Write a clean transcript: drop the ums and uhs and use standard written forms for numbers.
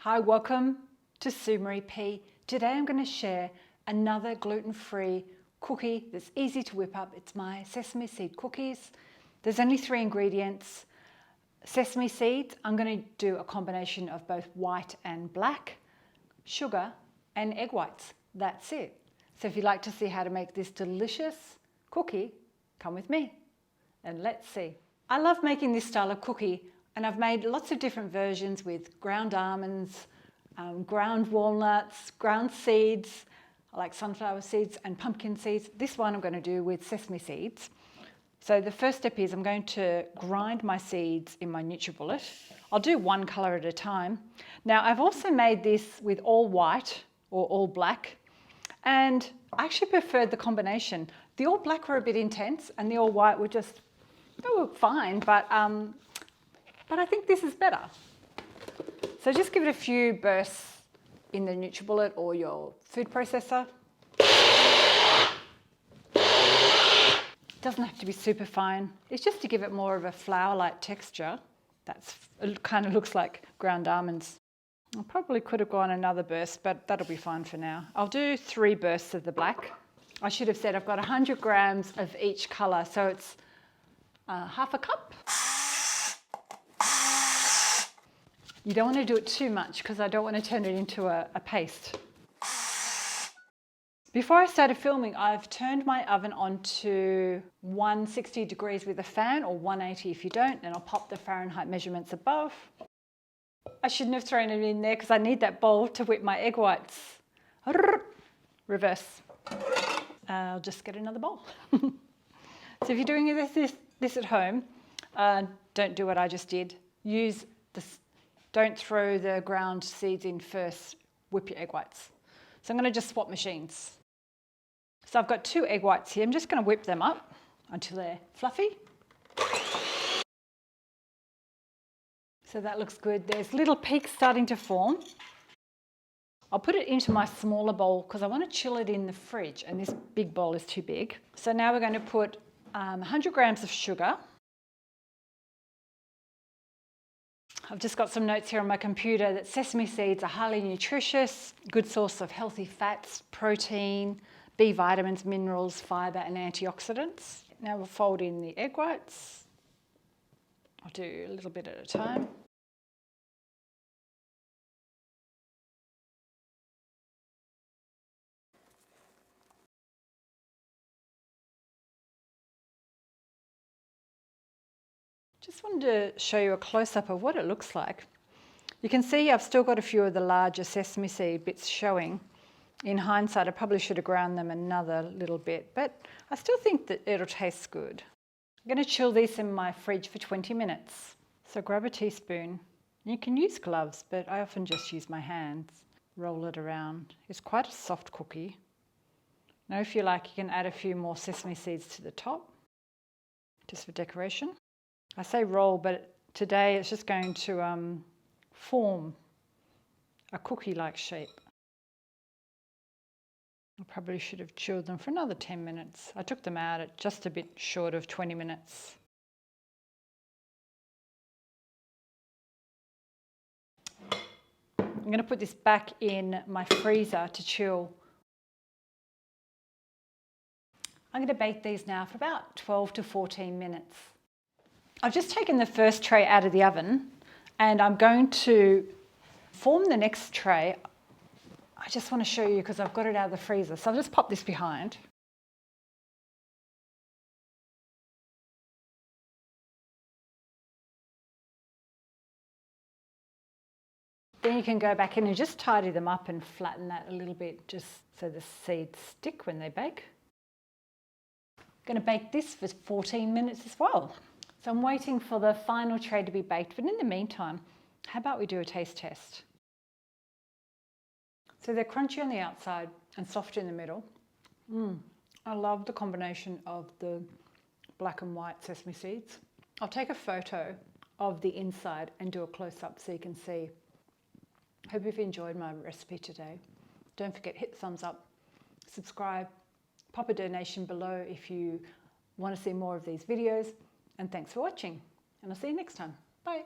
Hi, welcome to Sue Marie P. Today I'm going to share another gluten-free cookie that's easy to whip up. It's my sesame seed cookies. There's only 3 ingredients. Sesame seeds, I'm going to do a combination of both white and black, sugar and egg whites. That's it. So if you'd like to see how to make this delicious cookie, come with me and let's see. I love making this style of cookie, and I've made lots of different versions with ground almonds, ground walnuts, ground seeds, like sunflower seeds and pumpkin seeds. This one I'm going to do with sesame seeds. So the first step is I'm going to grind my seeds in my NutriBullet. I'll do one colour at a time. Now I've also made this with all white or all black, and I actually preferred the combination. The all black were a bit intense and the all white were just, they were fine, but I think this is better. So just give it a few bursts in the NutriBullet or your food processor. Doesn't have to be super fine. It's just to give it more of a flour-like texture. It kind of looks like ground almonds. I probably could have gone another burst, but that'll be fine for now. I'll do 3 bursts of the black. I should have said I've got 100 grams of each colour, so it's half a cup. You don't want to do it too much because I don't want to turn it into a paste. Before I started filming, I've turned my oven on to 160 degrees with a fan, or 180 if you don't, and I'll pop the Fahrenheit measurements above. I shouldn't have thrown it in there because I need that bowl to whip my egg whites. Reverse. I'll just get another bowl. So if you're doing this at home, don't do what I just did. Use this. Don't throw the ground seeds in first, whip your egg whites. So I'm going to just swap machines. So I've got 2 egg whites here. I'm just going to whip them up until they're fluffy. So that looks good. There's little peaks starting to form. I'll put it into my smaller bowl because I want to chill it in the fridge, and this big bowl is too big. So now we're going to put 100 grams of sugar. I've just got some notes here on my computer that sesame seeds are highly nutritious, good source of healthy fats, protein, B vitamins, minerals, fibre and antioxidants. Now we'll fold in the egg whites. I'll do a little bit at a time. Just wanted to show you a close-up of what it looks like. You can see I've still got a few of the larger sesame seed bits showing. In hindsight, I probably should have ground them another little bit, but I still think that it'll taste good. I'm going to chill these in my fridge for 20 minutes. So grab a teaspoon. You can use gloves, but I often just use my hands. Roll it around. It's quite a soft cookie. Now if you like, you can add a few more sesame seeds to the top, just for decoration. I say roll, but today it's just going to form a cookie-like shape. I probably should have chilled them for another 10 minutes. I took them out at just a bit short of 20 minutes. I'm going to put this back in my freezer to chill. I'm going to bake these now for about 12 to 14 minutes. I've just taken the first tray out of the oven and I'm going to form the next tray. I just want to show you because I've got it out of the freezer. So I'll just pop this behind. Then you can go back in and just tidy them up and flatten that a little bit just so the seeds stick when they bake. I'm going to bake this for 14 minutes as well. So I'm waiting for the final tray to be baked, but in the meantime, how about we do a taste test? So they're crunchy on the outside and soft in the middle. I love the combination of the black and white sesame seeds. I'll take a photo of the inside and do a close-up so you can see. Hope you've enjoyed my recipe today. Don't forget, hit thumbs up, subscribe, pop a donation below if you want to see more of these videos. And thanks for watching, and I'll see you next time. Bye.